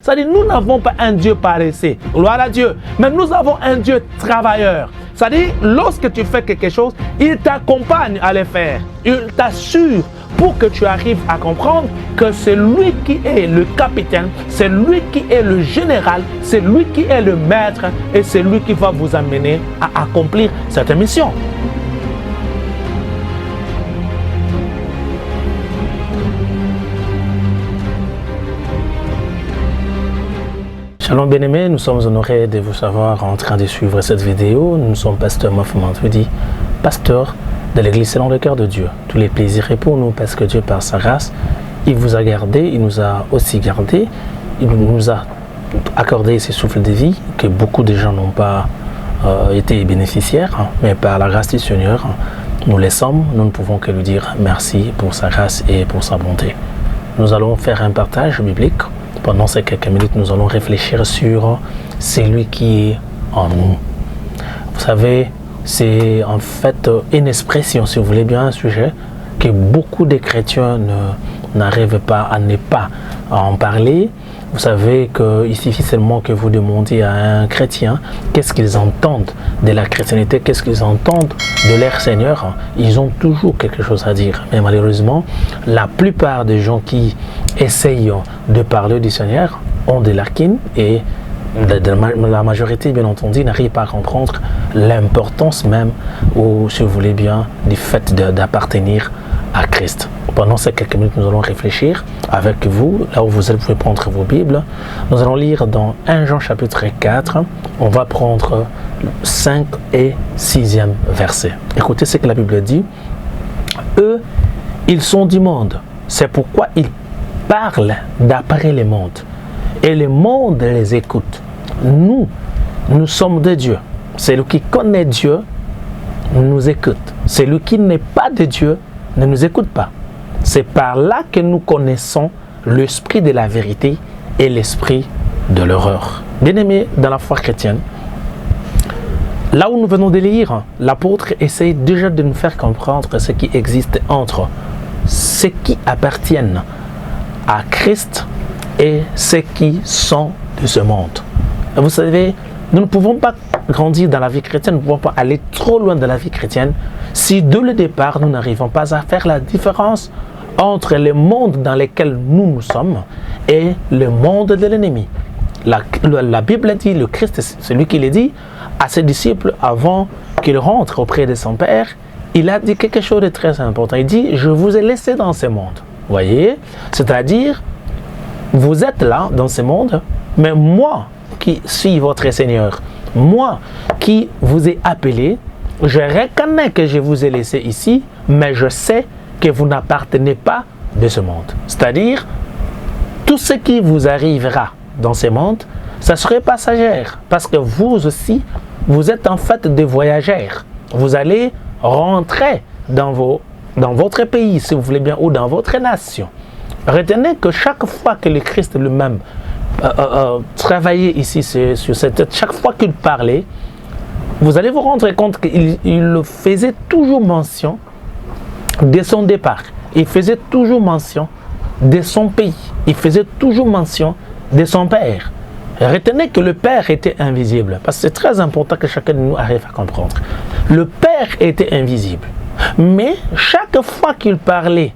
C'est-à-dire, nous n'avons pas un Dieu paresseux, gloire à Dieu, mais nous avons un Dieu travailleur. C'est-à-dire, lorsque tu fais quelque chose, il t'accompagne à le faire. Il t'assure pour que tu arrives à comprendre que c'est lui qui est le capitaine, c'est lui qui est le général, c'est lui qui est le maître et c'est lui qui va vous amener à accomplir cette mission. Shalom bien-aimés, nous sommes honorés de vous savoir en train de suivre cette vidéo. Nous sommes pasteur Moffman Twidi, pasteur de l'église selon le cœur de Dieu. Tous les plaisirs est pour nous parce que Dieu par sa grâce, il vous a gardé, il nous a aussi gardé, il nous a accordé ces souffles de vie que beaucoup de gens n'ont pas été bénéficiaires, mais par la grâce du Seigneur, nous les sommes, nous ne pouvons que lui dire merci pour sa grâce et pour sa bonté. Nous allons faire un partage biblique. Pendant ces quelques minutes, nous allons réfléchir sur celui qui est en nous. Vous savez, c'est en fait une expression, si vous voulez bien, un sujet que beaucoup de chrétiens n'arrivent pas à ne pas en parler. Vous savez qu'il suffit seulement que vous demandiez à un chrétien qu'est-ce qu'ils entendent de la chrétienté, qu'est-ce qu'ils entendent de leur Seigneur. Ils ont toujours quelque chose à dire. Mais malheureusement, la plupart des gens qui essayent de parler du Seigneur ont des lacunes et la majorité, bien entendu, n'arrive pas à comprendre l'importance même, ou si vous voulez bien, du fait d'appartenir à Christ. Pendant ces quelques minutes, nous allons réfléchir avec vous, là où vous pouvez prendre vos Bibles. Nous allons lire dans 1 Jean chapitre 4, on va prendre 5 et 6e verset. Écoutez ce que la Bible dit. Eux, ils sont du monde, c'est pourquoi ils parlent d'après le monde. Et le monde les écoute. Nous sommes de Dieu. Celui qui connaît Dieu nous écoute. Celui qui n'est pas de Dieu ne nous écoute pas. C'est par là que nous connaissons l'esprit de la vérité et l'esprit de l'erreur. Bien-aimés dans la foi chrétienne, là où nous venons de lire, l'apôtre essaye déjà de nous faire comprendre ce qui existe entre ceux qui appartiennent à Christ et ceux qui sont de ce monde. Et vous savez, nous ne pouvons pas grandir dans la vie chrétienne, nous ne pouvons pas aller trop loin dans la vie chrétienne si dès le départ nous n'arrivons pas à faire la différence entre le monde dans lequel nous sommes et le monde de l'ennemi. La Bible dit, le Christ, celui qui l'a dit à ses disciples avant qu'il rentre auprès de son Père, il a dit quelque chose de très important. Il dit, je vous ai laissé dans ce monde. Vous voyez, c'est-à-dire, vous êtes là dans ce monde, mais moi qui suis votre Seigneur, moi qui vous ai appelé, je reconnais que je vous ai laissé ici, mais je sais que vous n'appartenez pas de ce monde. C'est-à-dire, tout ce qui vous arrivera dans ce monde, ça serait passager, parce que vous aussi, vous êtes en fait des voyageurs. Vous allez rentrer dans votre pays, si vous voulez bien, ou dans votre nation. Retenez que chaque fois que le Christ lui-même travaillait ici sur cette terre, chaque fois qu'il parlait, vous allez vous rendre compte qu'il faisait toujours mention de son départ. Il faisait toujours mention de son pays. Il faisait toujours mention de son Père. Retenez que le Père était invisible, parce que c'est très important que chacun de nous arrive à comprendre. Le Père était invisible, mais chaque fois qu'il parlait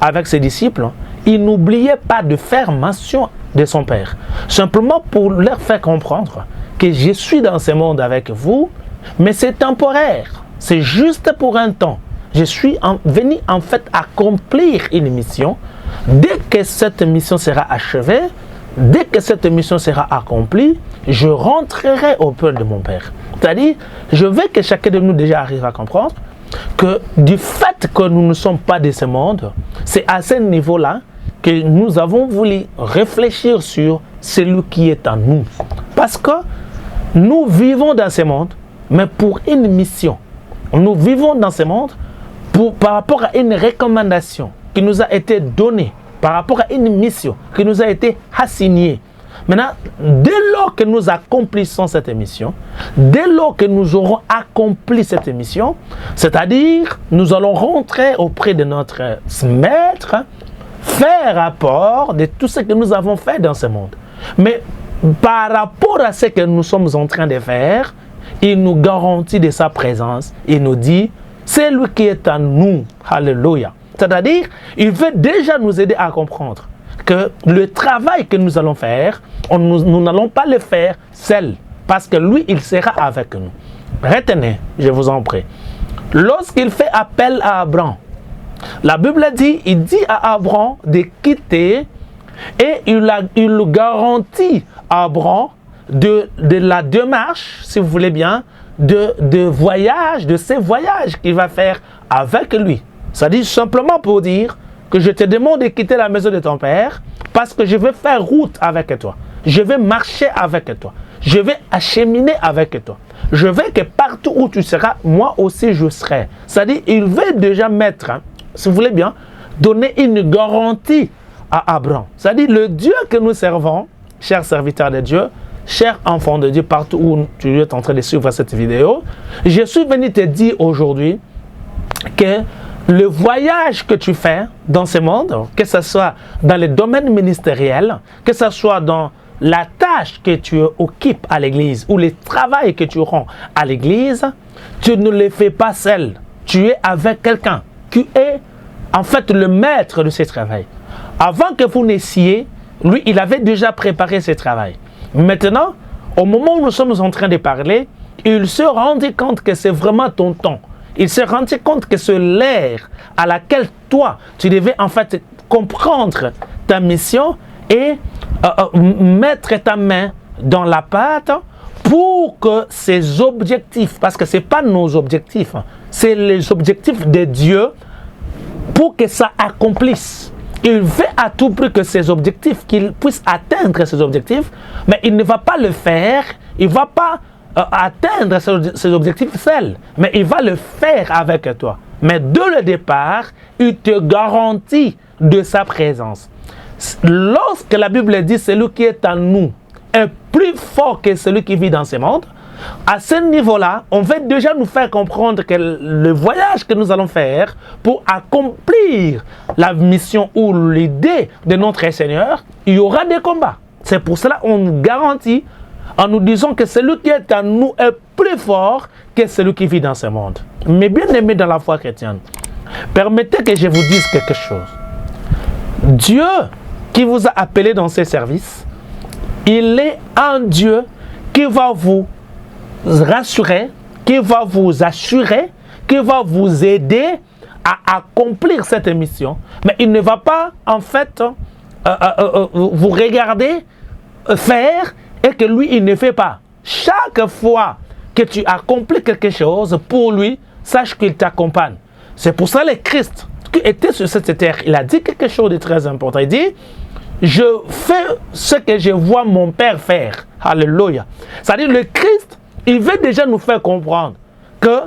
avec ses disciples, il n'oubliait pas de faire mention de son Père, simplement pour leur faire comprendre que je suis dans ce monde avec vous, mais c'est temporaire, c'est juste pour un temps. Je suis venu en fait accomplir une mission. Dès que cette mission sera achevée, dès que cette mission sera accomplie, je rentrerai auprès de mon Père. C'est-à-dire, je veux que chacun de nous déjà arrive à comprendre que du fait que nous ne sommes pas de ce monde, c'est à ce niveau-là que nous avons voulu réfléchir sur celui qui est en nous. Parce que nous vivons dans ce monde, mais pour une mission. Nous vivons dans ce monde par rapport à une recommandation qui nous a été donnée, par rapport à une mission qui nous a été assignée. Maintenant, dès lors que nous accomplissons cette mission, dès lors que nous aurons accompli cette mission, c'est-à-dire nous allons rentrer auprès de notre maître, faire rapport de tout ce que nous avons fait dans ce monde. Mais par rapport à ce que nous sommes en train de faire, il nous garantit de sa présence. Il nous dit, c'est lui qui est en nous. Alléluia. C'est-à-dire, il veut déjà nous aider à comprendre que le travail que nous allons faire, nous n'allons pas le faire seul. Parce que lui, il sera avec nous. Retenez, je vous en prie. Lorsqu'il fait appel à Abraham, la Bible dit, il dit à Abraham de quitter et il garantit à Abraham de la démarche, si vous voulez bien, de voyage, de ces voyages qu'il va faire avec lui. Ça dit simplement pour dire que je te demande de quitter la maison de ton père parce que je vais faire route avec toi. Je vais marcher avec toi. Je vais acheminer avec toi. Je veux que partout où tu seras, moi aussi je serai. C'est-à-dire, il veut déjà mettre, si vous voulez bien, donner une garantie à Abraham. C'est-à-dire, le Dieu que nous servons, chers serviteurs de Dieu, chers enfants de Dieu, partout où tu es en train de suivre cette vidéo, je suis venu te dire aujourd'hui que le voyage que tu fais dans ce monde, que ce soit dans le domaine ministériel, que ce soit dans la tâche que tu occupes à l'église ou le travail que tu rends à l'église, tu ne le fais pas seul. Tu es avec quelqu'un qui est en fait le maître de ce travail. Avant que vous naissiez, lui, il avait déjà préparé ce travail. Maintenant, au moment où nous sommes en train de parler, il se rendit compte que c'est vraiment ton temps. Il se rendit compte que c'est l'ère à laquelle toi, tu devais en fait comprendre ta mission et mettre ta main dans la pâte pour que ces objectifs, parce que ce n'est pas nos objectifs, c'est les objectifs de Dieu, pour que ça accomplisse. Il veut à tout prix que ces objectifs, qu'il puisse atteindre ces objectifs, mais il ne va pas le faire, il ne va pas atteindre ces objectifs seul, mais il va le faire avec toi. Mais dès le départ, il te garantit de sa présence. Lorsque la Bible dit celui qui est en nous est plus fort que celui qui vit dans ce monde, à ce niveau-là, on veut déjà nous faire comprendre que le voyage que nous allons faire pour accomplir la mission ou l'idée de notre Seigneur, il y aura des combats. C'est pour cela qu'on nous garantit en nous disant que celui qui est en nous est plus fort que celui qui vit dans ce monde. Mais bien aimé dans la foi chrétienne, permettez que je vous dise quelque chose. Dieu qui vous a appelé dans ses services, il est un Dieu qui va vous rassurer, qui va vous assurer, qui va vous aider à accomplir cette mission. Mais il ne va pas, en fait, vous regarder faire et que lui, il ne fait pas. Chaque fois que tu accomplis quelque chose, pour lui, sache qu'il t'accompagne. C'est pour ça le Christ, qui était sur cette terre, il a dit quelque chose de très important. Il dit, je fais ce que je vois mon Père faire. Alléluia. C'est-à-dire, le Christ, il veut déjà nous faire comprendre que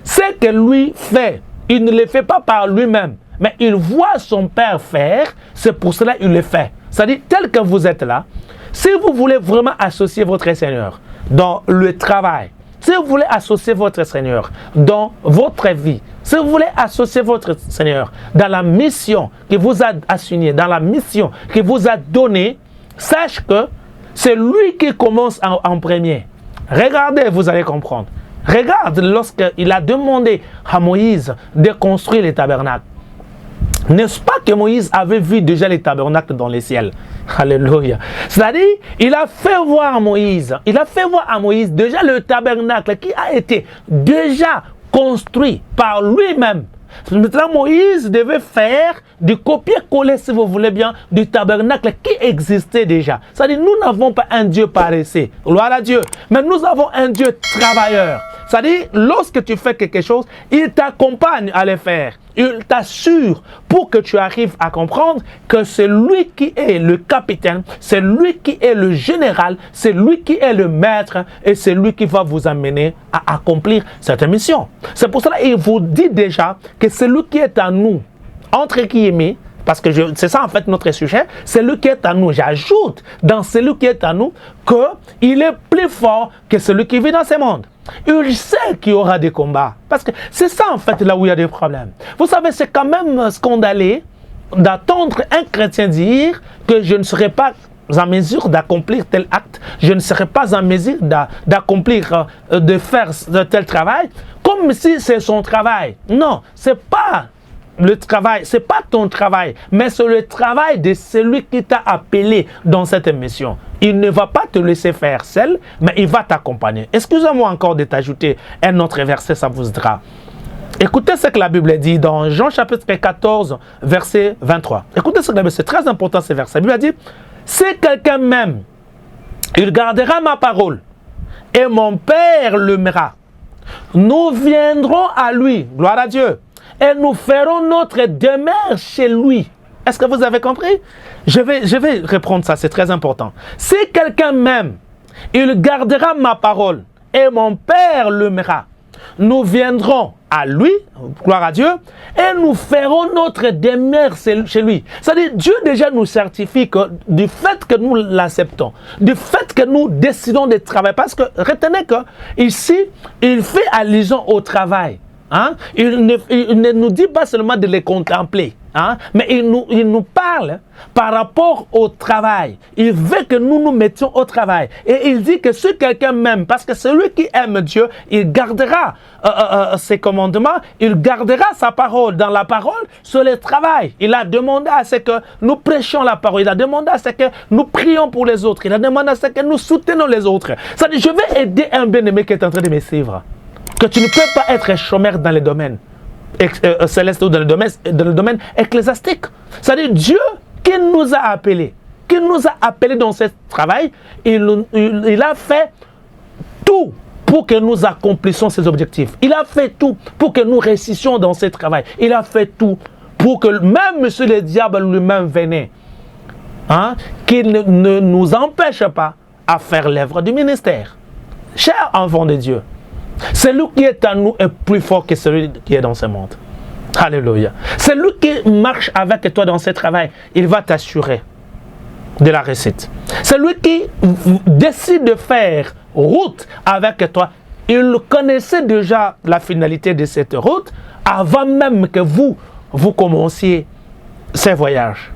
ce que lui fait, il ne le fait pas par lui-même, mais il voit son Père faire, c'est pour cela qu'il le fait. C'est-à-dire, tel que vous êtes là, si vous voulez vraiment associer votre Seigneur dans le travail, si vous voulez associer votre Seigneur dans votre vie, si vous voulez associer votre Seigneur dans la mission qu'il vous a assignée, dans la mission qu'il vous a donnée, sache que c'est lui qui commence en premier. Regardez, vous allez comprendre. Regarde lorsqu'il a demandé à Moïse de construire les tabernacles. N'est-ce pas que Moïse avait vu déjà les tabernacles dans les ciels? Alléluia. C'est-à-dire, il a fait voir à Moïse déjà le tabernacle qui a été déjà construit par lui-même. Maintenant, Moïse devait faire du copier-coller, si vous voulez bien, du tabernacle qui existait déjà. C'est-à-dire, nous n'avons pas un Dieu paresseux, gloire à Dieu, mais nous avons un Dieu travailleur. C'est-à-dire, lorsque tu fais quelque chose, il t'accompagne à le faire. Il t'assure pour que tu arrives à comprendre que c'est lui qui est le capitaine, c'est lui qui est le général, c'est lui qui est le maître et c'est lui qui va vous amener à accomplir cette mission. C'est pour cela qu'il vous dit déjà que celui qui est en nous, entre guillemets, parce que c'est ça en fait notre sujet, celui qui est en nous, j'ajoute dans celui qui est en nous qu'il est plus fort que celui qui vit dans ce monde. Il sait qu'il y aura des combats. Parce que c'est ça en fait là où il y a des problèmes. Vous savez, c'est quand même scandaleux d'attendre un chrétien dire que je ne serai pas en mesure d'accomplir tel acte, je ne serai pas en mesure d'accomplir, de faire de tel travail, comme si c'est son travail. Non, c'est pas le travail, c'est pas ton travail, mais c'est le travail de celui qui t'a appelé dans cette mission. Il ne va pas te laisser faire seul, mais il va t'accompagner. Excusez-moi encore de t'ajouter un autre verset, ça vous aidera. Écoutez ce que la Bible dit dans Jean chapitre 14, verset 23. Écoutez ce que la Bible dit, c'est très important ce verset. La Bible dit, si quelqu'un m'aime, il gardera ma parole et mon Père l'aimera. Nous viendrons à lui, gloire à Dieu, et nous ferons notre demeure chez lui. Est-ce que vous avez compris? Je vais reprendre ça, c'est très important. Si quelqu'un m'aime, il gardera ma parole et mon Père l'aimera. Nous viendrons à lui, gloire à Dieu, et nous ferons notre demeure chez lui. C'est-à-dire, Dieu déjà nous certifie que du fait que nous l'acceptons, du fait que nous décidons de travailler, parce que retenez que ici, il fait allusion au travail. Hein? Il ne nous dit pas seulement de les contempler, hein? Mais il nous parle par rapport au travail. Il veut que nous nous mettions au travail. Et il dit que si quelqu'un m'aime, parce que celui qui aime Dieu, il gardera ses commandements, il gardera sa parole. Dans la parole, sur le travail. Il a demandé à ce que nous prêchions la parole. Il a demandé à ce que nous prions pour les autres. Il a demandé à ce que nous soutenons les autres. C'est-à-dire, je vais aider un bien-aimé qui est en train de me suivre. Que tu ne peux pas être chômeur dans les domaines célestes ou dans le domaine ecclésiastique. C'est-à-dire Dieu qui nous a appelés, dans ce travail, il a fait tout pour que nous accomplissions ces objectifs. Il a fait tout pour que nous réussissions dans ce travail. Il a fait tout pour que même si le diable lui-même venait, hein, qu'il ne nous empêche pas à faire l'œuvre du ministère. Chers enfants de Dieu, celui qui est en nous est plus fort que celui qui est dans ce monde. Alléluia. Celui qui marche avec toi dans ce travail, il va t'assurer de la réussite. Celui qui décide de faire route avec toi, il connaissait déjà la finalité de cette route avant même que vous commenciez ce voyage.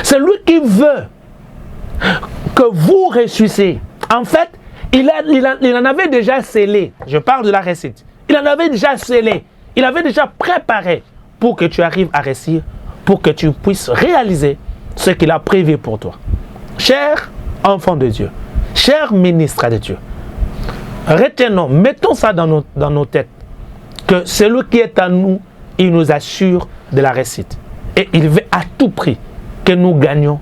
Celui qui veut que vous réussissiez, en fait, il en avait déjà scellé. Je parle de la réussite. Il en avait déjà scellé. Il avait déjà préparé pour que tu arrives à réussir, pour que tu puisses réaliser ce qu'il a prévu pour toi. Chers enfants de Dieu, chers ministres de Dieu, retenons, mettons ça dans nos têtes, que celui qui est en nous, il nous assure de la réussite. Et il veut à tout prix que nous gagnions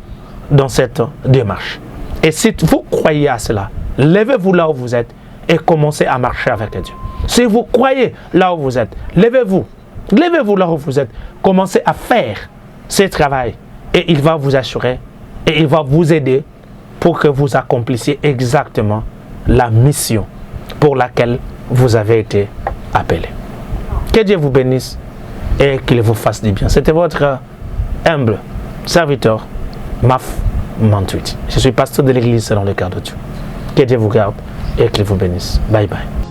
dans cette démarche. Et si vous croyez à cela, levez-vous là où vous êtes et commencez à marcher avec Dieu. Si vous croyez là où vous êtes, levez-vous là où vous êtes, commencez à faire ce travail et il va vous assurer et il va vous aider pour que vous accomplissiez exactement la mission pour laquelle vous avez été appelé. Que Dieu vous bénisse et qu'il vous fasse du bien. C'était votre humble serviteur, Maf Mantuiti. Je suis pasteur de l'église selon le cœur de Dieu. Que Dieu vous garde et qu'il vous bénisse. Bye bye.